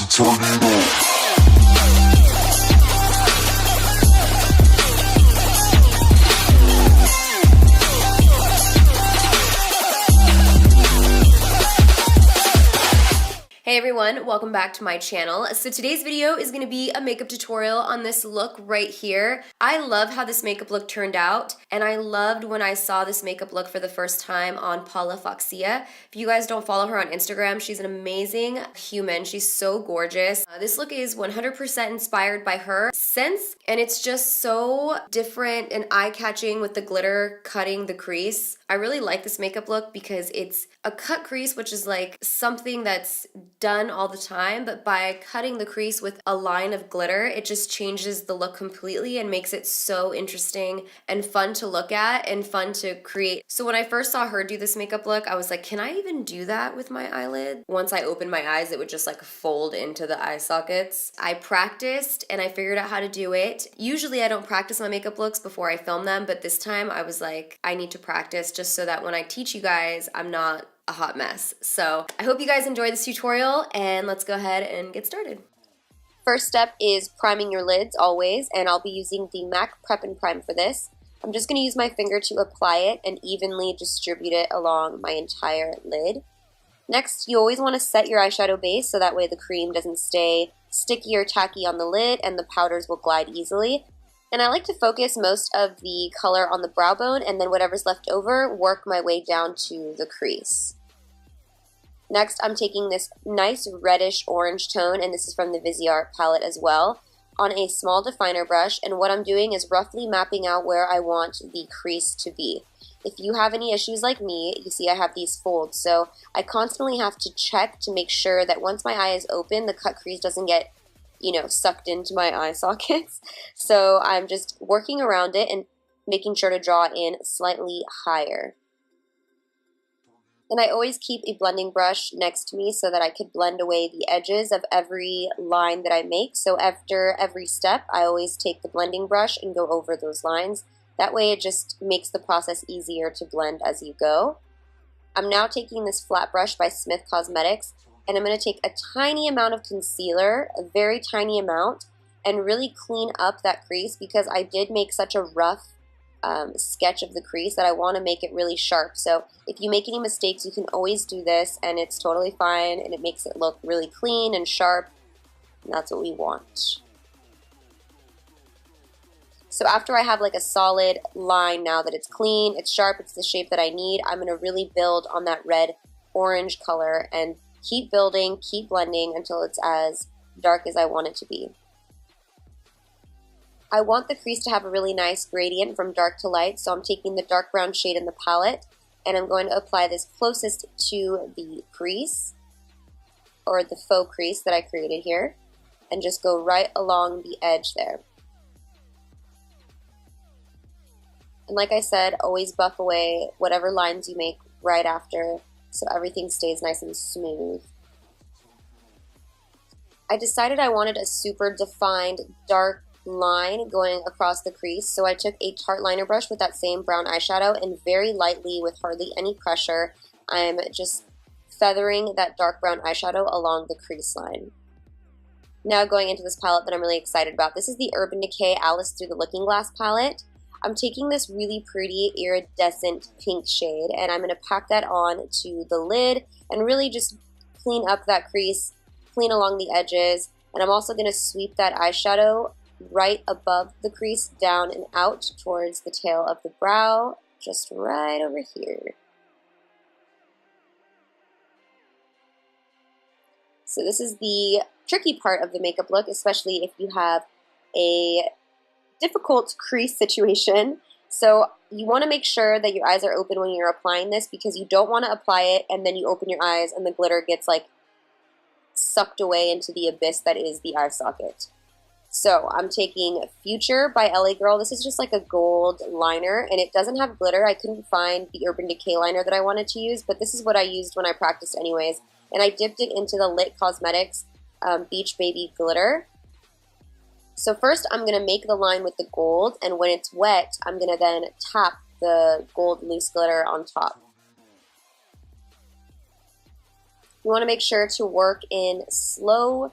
to turn it on. Hey everyone, welcome back to my channel. So today's video is going to be a makeup tutorial on this look right here. I love how this makeup look turned out, and I loved when I saw this makeup look for the first time on Paula Foxia. If you guys don't follow her on Instagram, she's an amazing human. She's so gorgeous. This look is 100% inspired by her scents, and it's just so different and eye-catching with the glitter cutting the crease. I really like this makeup look because it's a cut crease, which is like something that's done all the time, but by cutting the crease with a line of glitter, it just changes the look completely and makes it so interesting and fun to look at and fun to create. So when I first saw her do this makeup look, I was like, can I even do that with my eyelid? Once I opened my eyes, it would just like fold into the eye sockets. I practiced and I figured out how to do it. Usually I don't practice my makeup looks before I film them, but this time I was like, I need to practice just so that when I teach you guys, I'm not a hot mess. So I hope you guys enjoy this tutorial, and let's go ahead and get started. First step is priming your lids always, and I'll be using the MAC Prep and Prime for this. I'm just going to use my finger to apply it and evenly distribute it along my entire lid. Next, you always want to set your eyeshadow base so that way the cream doesn't stay sticky or tacky on the lid and the powders will glide easily. And I like to focus most of the color on the brow bone, and then whatever's left over, work my way down to the crease. Next, I'm taking this nice reddish orange tone, and this is from the Viseart palette as well, on a small definer brush, and what I'm doing is roughly mapping out where I want the crease to be. If you have any issues like me, you see I have these folds, so I constantly have to check to make sure that once my eye is open, the cut crease doesn't get sucked into my eye sockets. So I'm just working around it and making sure to draw it in slightly higher. And I always keep a blending brush next to me so that I could blend away the edges of every line that I make. So after every step, I always take the blending brush and go over those lines. That way it just makes the process easier to blend as you go. I'm now taking this flat brush by Smith Cosmetics, and I'm going to take a tiny amount of concealer, a very tiny amount, and really clean up that crease because I did make such a rough sketch of the crease that I want to make it really sharp. So if you make any mistakes, you can always do this and it's totally fine, and it makes it look really clean and sharp, and that's what we want. So after I have like a solid line now that it's clean, it's sharp, it's the shape that I need, I'm going to really build on that red-orange color and keep building, keep blending until it's as dark as I want it to be. I want the crease to have a really nice gradient from dark to light, so I'm taking the dark brown shade in the palette and I'm going to apply this closest to the crease, or the faux crease that I created here, and just go right along the edge there. And like I said, always buff away whatever lines you make right after, so everything stays nice and smooth. I decided I wanted a super defined dark line going across the crease, so I took a Tarte liner brush with that same brown eyeshadow, and very lightly, with hardly any pressure, I'm just feathering that dark brown eyeshadow along the crease line. Now going into this palette that I'm really excited about. This is the Urban Decay Alice Through the Looking Glass palette. I'm taking this really pretty iridescent pink shade, and I'm going to pack that on to the lid and really just clean up that crease, clean along the edges, and I'm also going to sweep that eyeshadow right above the crease down and out towards the tail of the brow, just right over here. So this is the tricky part of the makeup look, especially if you have a difficult crease situation. So you want to make sure that your eyes are open when you're applying this, because you don't want to apply it and then you open your eyes and the glitter gets like sucked away into the abyss that is the eye socket. So I'm taking Future by LA Girl. This is just like a gold liner and it doesn't have glitter. I couldn't find the Urban Decay liner that I wanted to use, but this is what I used when I practiced anyways. And I dipped it into the Lit Cosmetics Beach Baby Glitter. So first I'm going to make the line with the gold, and when it's wet, I'm going to then tap the gold loose glitter on top. You want to make sure to work in slow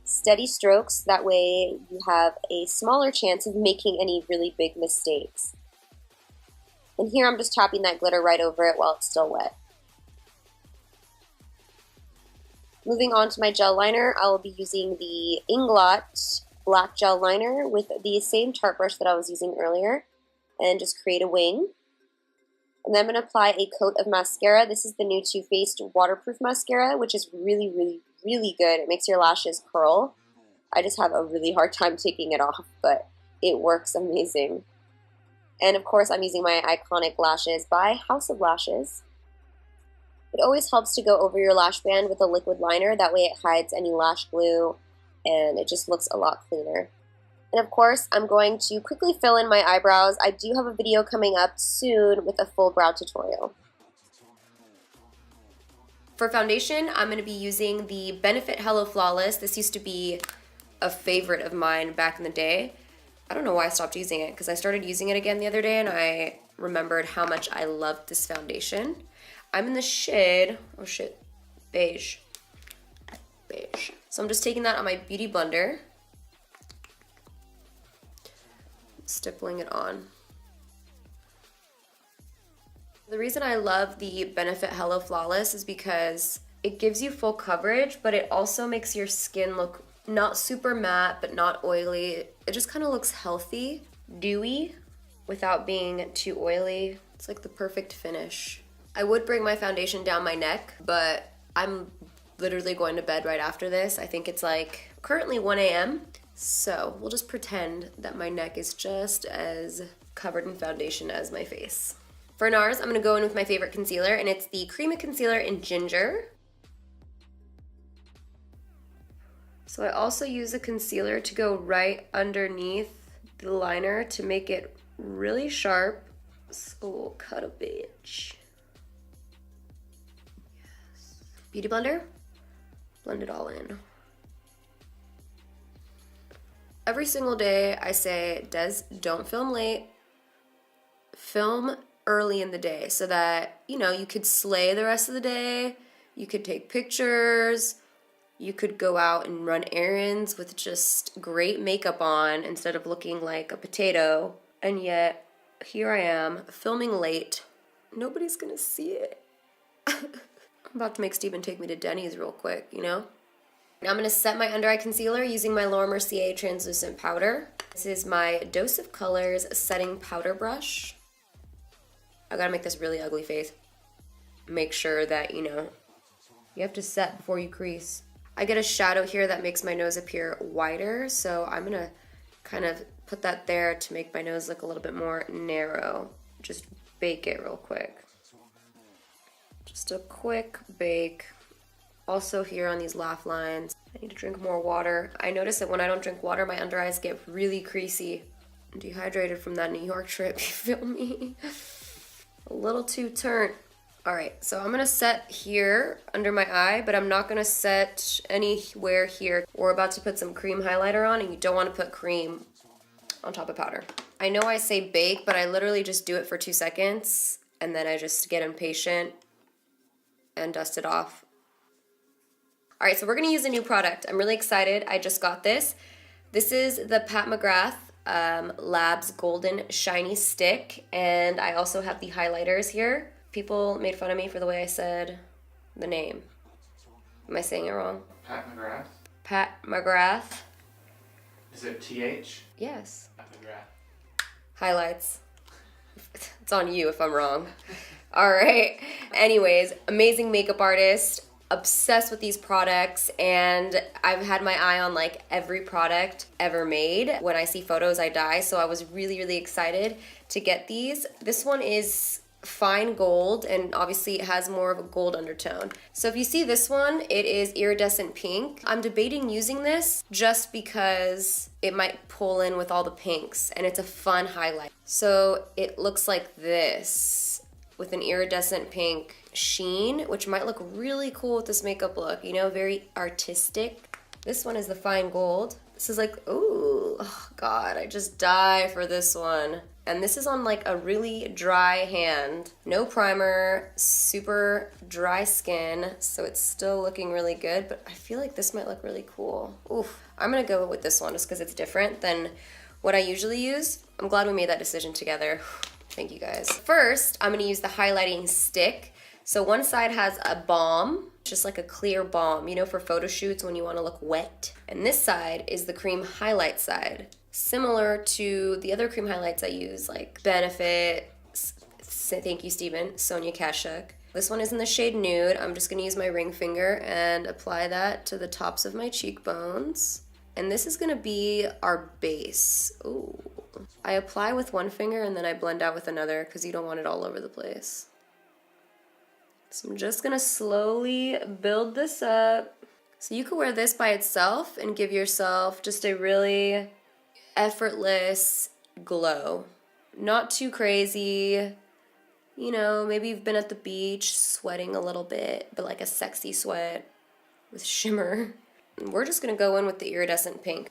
steady strokes, that way you have a smaller chance of making any really big mistakes. And here I'm just tapping that glitter right over it while it's still wet. Moving on to my gel liner, I will be using the Inglot black gel liner with the same Tarte brush that I was using earlier, and just create a wing. And then I'm going to apply a coat of mascara. This is the new Too Faced waterproof mascara, which is really, really, really good. It makes your lashes curl. I just have a really hard time taking it off, but it works amazing. And of course, I'm using my iconic lashes by House of Lashes. It always helps to go over your lash band with a liquid liner. That way it hides any lash glue, and it just looks a lot cleaner. And of course, I'm going to quickly fill in my eyebrows. I do have a video coming up soon with a full brow tutorial. For foundation, I'm going to be using the Benefit Hello Flawless. This used to be a favorite of mine back in the day. I don't know why I stopped using it, because I started using it again the other day and I remembered how much I loved this foundation. I'm in the shade, oh shit, beige. Beige. So I'm just taking that on my beauty blender, stippling it on. The reason I love the Benefit Hello Flawless is because it gives you full coverage, but it also makes your skin look not super matte, but not oily. It just kind of looks healthy, dewy, without being too oily. It's like the perfect finish. I would bring my foundation down my neck, but I'm literally going to bed right after this. I think it's like currently 1 a.m. So we'll just pretend that my neck is just as covered in foundation as my face. For NARS, I'm gonna go in with my favorite concealer, and it's the Creamy Concealer in Ginger. So I also use a concealer to go right underneath the liner to make it really sharp. So we'll cut a bitch. Yes. Beauty blender, blend it all in. Every single day I say, Des, don't film late, film early in the day so that, you know, you could slay the rest of the day, you could take pictures, you could go out and run errands with just great makeup on instead of looking like a potato. And yet, here I am, filming late. Nobody's gonna see it. I'm about to make Steven take me to Denny's real quick, you know? Now I'm gonna set my under eye concealer using my Laura Mercier translucent powder. This is my Dose of Colors setting powder brush. I gotta make this really ugly face. Make sure that, you know, you have to set before you crease. I get a shadow here that makes my nose appear wider, so I'm gonna kind of put that there to make my nose look a little bit more narrow. Just bake it real quick. Just a quick bake. Also here on these laugh lines, I need to drink more water. I notice that when I don't drink water, my under eyes get really creasy. I'm dehydrated from that New York trip, you feel me? A little too turnt. All right, so I'm gonna set here under my eye, but I'm not gonna set anywhere here. We're about to put some cream highlighter on, and you don't wanna put cream on top of powder. I know I say bake, but I literally just do it for 2 seconds, and then I just get impatient and dust it off. All right, so we're gonna use a new product. I'm really excited, I just got this. This is the Pat McGrath Labs Golden Shiny Stick, and I also have the highlighters here. People made fun of me for the way I said the name. Am I saying it wrong? Pat McGrath? Pat McGrath. Is it TH? Yes. Pat McGrath. Highlights. It's on you if I'm wrong. All right. Anyways, amazing makeup artist. Obsessed with these products, and I've had my eye on like every product ever made. When I see photos, I die. So I was really, really excited to get these. This one is fine gold, and obviously it has more of a gold undertone. So if you see this one, it is iridescent pink. I'm debating using this just because it might pull in with all the pinks, and it's a fun highlight. So it looks like this with an iridescent pink sheen, which might look really cool with this makeup look, you know, very artistic. This one is the fine gold. This is like, ooh, oh God, I just die for this one. And this is on like a really dry hand. No primer, super dry skin, so it's still looking really good, but I feel like this might look really cool. Oof, I'm gonna go with this one just because it's different than what I usually use. I'm glad we made that decision together. Thank you guys. First, I'm gonna use the highlighting stick. So one side has a balm, just like a clear balm, you know, for photo shoots when you wanna look wet. And this side is the cream highlight side. Similar to the other cream highlights I use, like Benefit, thank you Steven, Sonia Kashuk. This one is in the shade Nude. I'm just gonna use my ring finger and apply that to the tops of my cheekbones. And this is gonna be our base. Ooh. I apply with one finger and then I blend out with another because you don't want it all over the place. So I'm just gonna slowly build this up. So you could wear this by itself and give yourself just a really effortless glow. Not too crazy. You know, maybe you've been at the beach sweating a little bit, but like a sexy sweat with shimmer. And we're just gonna go in with the iridescent pink.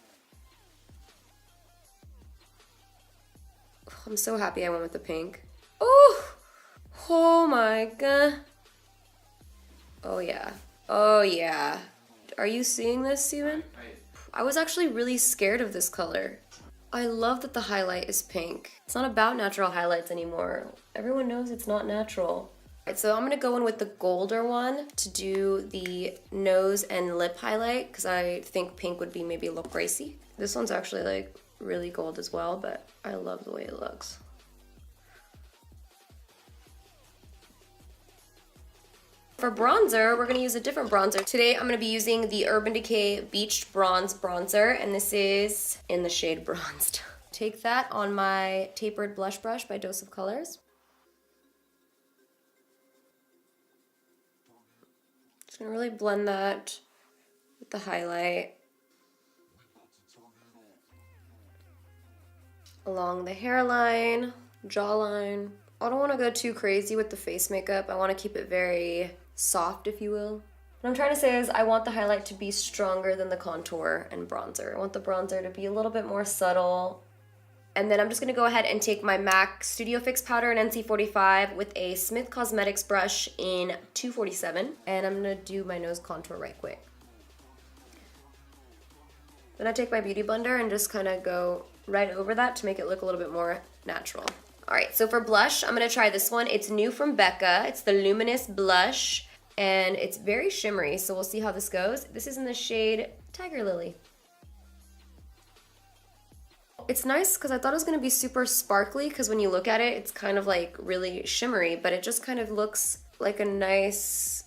I'm so happy I went with the pink. Oh! Oh my god. Oh yeah. Oh yeah. Are you seeing this, Steven? I was actually really scared of this color. I love that the highlight is pink. It's not about natural highlights anymore. Everyone knows it's not natural. Alright, so I'm gonna go in with the golder one to do the nose and lip highlight because I think pink would be maybe a little racy. This one's actually like really gold as well, but I love the way it looks. For bronzer, we're gonna use a different bronzer. Today I'm gonna be using the Urban Decay Beached Bronze Bronzer, and this is in the shade Bronzed. Take that on my tapered blush brush by Dose of Colors. Just gonna really blend that with the highlight. Along the hairline, jawline. I don't wanna go too crazy with the face makeup. I wanna keep it very soft, if you will. What I'm trying to say is I want the highlight to be stronger than the contour and bronzer. I want the bronzer to be a little bit more subtle. And then I'm just gonna go ahead and take my MAC Studio Fix powder in NC45 with a Smith Cosmetics brush in 247. And I'm gonna do my nose contour right quick. Then I take my Beauty Blender and just kind of go right over that to make it look a little bit more natural. All right, so for blush, I'm gonna try this one. It's new from Becca. It's the Luminous Blush, and it's very shimmery, so we'll see how this goes. This is in the shade Tiger Lily. It's nice because I thought it was gonna be super sparkly because when you look at it, it's kind of like really shimmery, but it just kind of looks like a nice,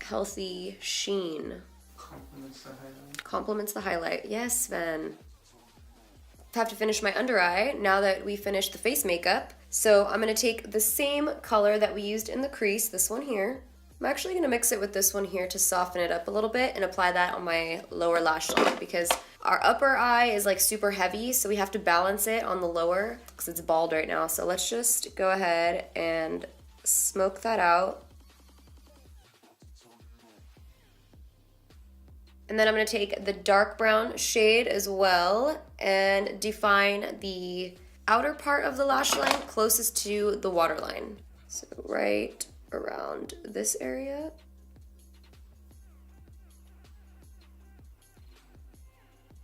healthy sheen. Complements the highlight. Complements the highlight. Yes, Sven. Have to finish my under eye now that we finished the face makeup. So I'm gonna take the same color that we used in the crease, this one here. I'm actually gonna mix it with this one here to soften it up a little bit and apply that on my lower lash line because our upper eye is like super heavy, so we have to balance it on the lower because it's bald right now. So let's just go ahead and smoke that out. And then I'm gonna take the dark brown shade as well and define the outer part of the lash line closest to the waterline. So right around this area.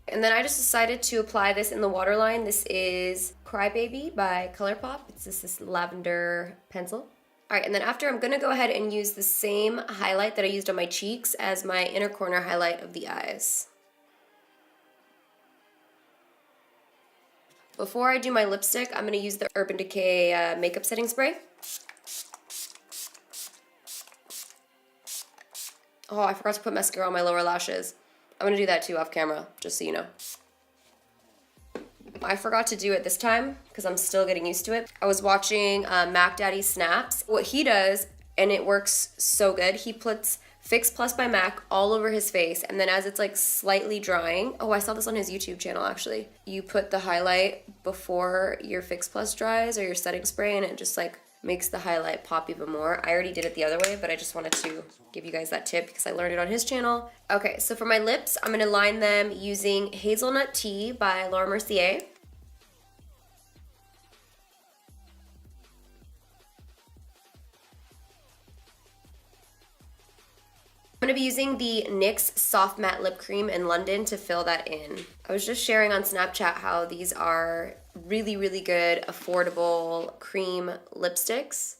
And then I just decided to apply this in the waterline. This is Crybaby by ColourPop. It's just this lavender pencil. All right, and then after I'm gonna go ahead and use the same highlight that I used on my cheeks as my inner corner highlight of the eyes. Before I do my lipstick, I'm gonna use the Urban Decay makeup setting spray. Oh, I forgot to put mascara on my lower lashes. I'm gonna do that too off camera, just so you know. I forgot to do it this time because I'm still getting used to it. I was watching Mac Daddy Snaps. What he does, and it works so good, he puts Fix Plus by MAC all over his face, and then as it's like slightly drying, oh, I saw this on his YouTube channel actually, you put the highlight before your Fix Plus dries or your setting spray, and it just like makes the highlight pop even more. I already did it the other way, but I just wanted to give you guys that tip because I learned it on his channel. Okay, so for my lips, I'm gonna line them using Hazelnut Tea by Laura Mercier. I'm gonna be using the NYX Soft Matte Lip Cream in London to fill that in. I was just sharing on Snapchat how these are really, really good, affordable cream lipsticks.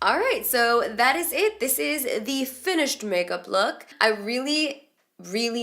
Alright, so that is it. This is the finished makeup look. I really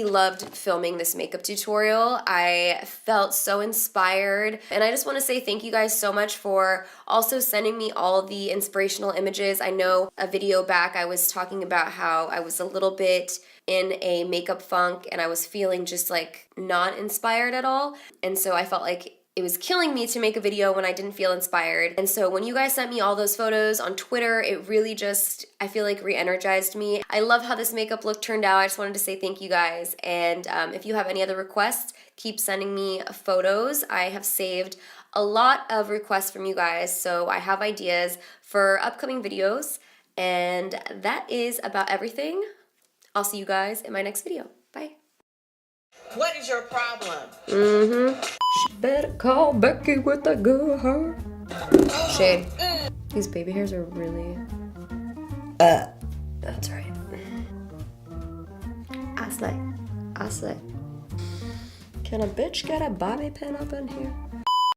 loved filming this makeup tutorial. I felt so inspired, and I just want to say thank you guys so much for also sending me all the inspirational images. I know a video back I was talking about how I was a little bit in a makeup funk and I was feeling just like not inspired at all, and so I felt like it was killing me to make a video when I didn't feel inspired. And so when you guys sent me all those photos on Twitter, it really just, I feel like, re-energized me. I love how this makeup look turned out. I just wanted to say thank you guys. And if you have any other requests, keep sending me photos. I have saved a lot of requests from you guys, so I have ideas for upcoming videos. And that is about everything. I'll see you guys in my next video. Bye. What is your problem? She better call Becky with that good hair. Shade. These baby hairs are really... That's right. I slay. Can a bitch get a bobby pin up in here?